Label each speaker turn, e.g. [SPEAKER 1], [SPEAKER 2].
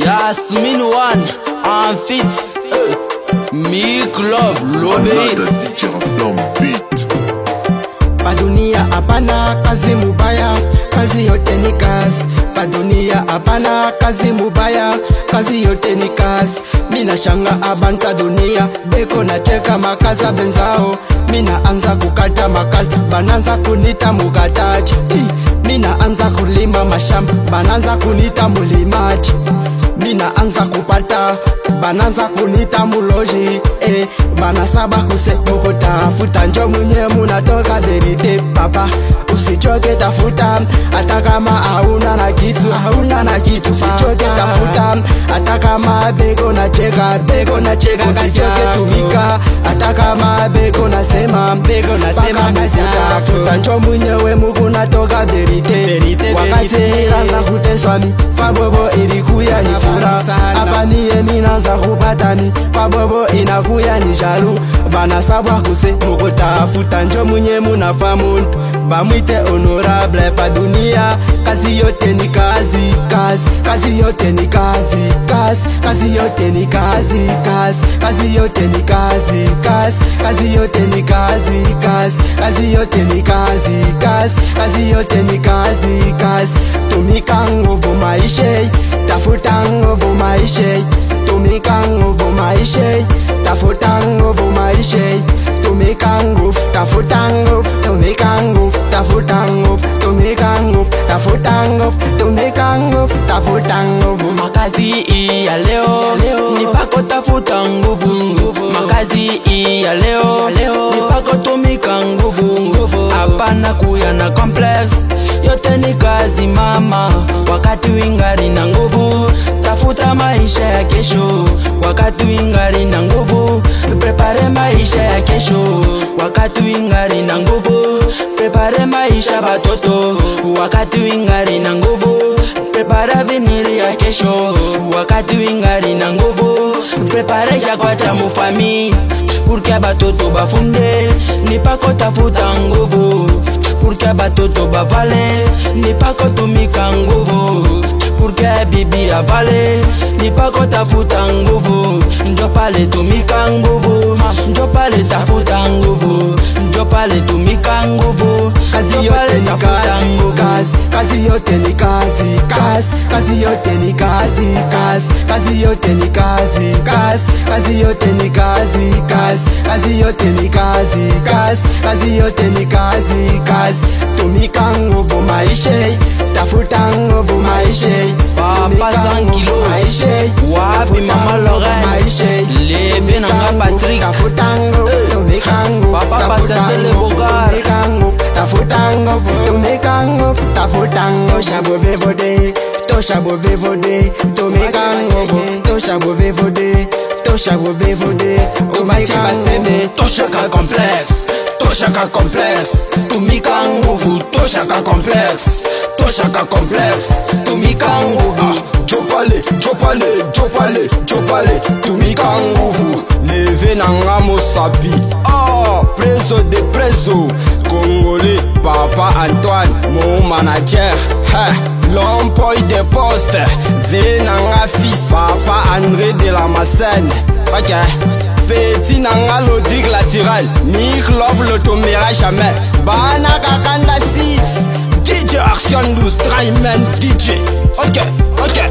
[SPEAKER 1] Yasmin One en fit Mic Love Lobe
[SPEAKER 2] Padunia hapana kazi mubaya, kazi yote ni kazi. Padunia hapana kazi mubaya, kazi yote ni kazi. Mina shanga abanta dunia beko na cheka makaza benzao. Mina anza kukata makala bananza kunita mugataji. Mina anza kulima mashamba bananza kunita mulimaji. Mina anza kupata bananza kunita muloji. Banasaba kuse moko tafuta njo mwenye munatoka derite. Papa usichoke tafuta hata kama hauna na kitu, hauna na kitu. Usichoke tafuta hata kama bego na cheka, bego na cheka. Usichoke tumika hata kama bego na sema, bego na sema. Tafuta njo mwenyewe muku natoka derite. Wakati iranza kuteswami pabobo ilikuya ni fura. Hapa niye minanza kupatani pabobo inakuya ni jalu. Banasabwa kuse muku tafuta njo mwenye munafa muntu bamwite honorable. Padunia kazi yote ni kazi, kazi, kazi yote ni kazi, kazi, kazi yote ni kazi, kazi, kazi yote ni kazi, kazi, kazi yote ni kazi, kazi, kazi yote ni kazi, kazi, kazi yote ni kazi, kazi. Tumika nguvu maisha, tafuta nguvu maisha. Tumika nguvu maisha, tafuta nguvu maisha. Tumika nguvu, tafuta nguvu, tumika nguvu, tafuta nguvu, tumika nguvu, tafuta nguvu, tumika nguvu, tafuta nguvu.
[SPEAKER 1] Makazi ya leo nipako tafuta nguvu. Makazi ya leo nipako tumika nguvu. Hapana kuya na complex, yote ni kazi mama. Wakati wingari na nguvu, tafuta maisha ya kesho. Wakati wingari na nguvu, prepare maisha ya kesho. Wakati wingari na nguvu, prepare maisha batoto. Wakati wingari na nguvu, prepare vinili ya kesho. Wakati wingari na nguvu, prepare chakwa cha mufami. Purke batoto bafunde, nipako tafuta nguvu. Purke batoto bavale, nipako tumika nguvu. Purke bibi avale, nipako tafuta nguvu. Njo pale tumika nguvu, njo pale tafuta nguvu. Njo pale tumika nguvu,
[SPEAKER 2] kazi yote ni kazi, kazi, kazi yote ni kazi, kazi, kazi yote ni kazi, kazi, kazi yote ni kazi, kazi, kazi yote ni kazi, kazi, kazi yote ni kazi, kazi, kazi yote ni kazi, kazi. Tumika nguvu maisha, tafuta nguvu maisha.
[SPEAKER 1] Papa 100 kilo wapi mama Lorraine lebe nanga Patrick.
[SPEAKER 2] Tafuta nguvu, tumika nguvu,
[SPEAKER 1] Papa Basendele Bogar.
[SPEAKER 2] Tafuta nguvu, tumika nguvu, tafuta nguvu. Tosha bove vode, tosha bove vode, tumika nguvu, tosha bove vode, tosha bove vode. Umachi baseme
[SPEAKER 1] Tosha ka complex, tosha ka complex. Tumika nguvu, tosha ka complex, tosha ka complex. Tumika nguvu,
[SPEAKER 2] Jopale, jopale, jopale, jopale. Tumika nguvu, leve nanga mosapi. Preso de preso, Congolais, Papa Antoine, mon manager. L'emploi des postes, Venanga fils, Papa André de la Massène. Ok. Petit nanga Lodric latéral, Mic Love le tomera jamais. Bana Kakanda 6, DJ Action 12, Tryman DJ. Ok, ok.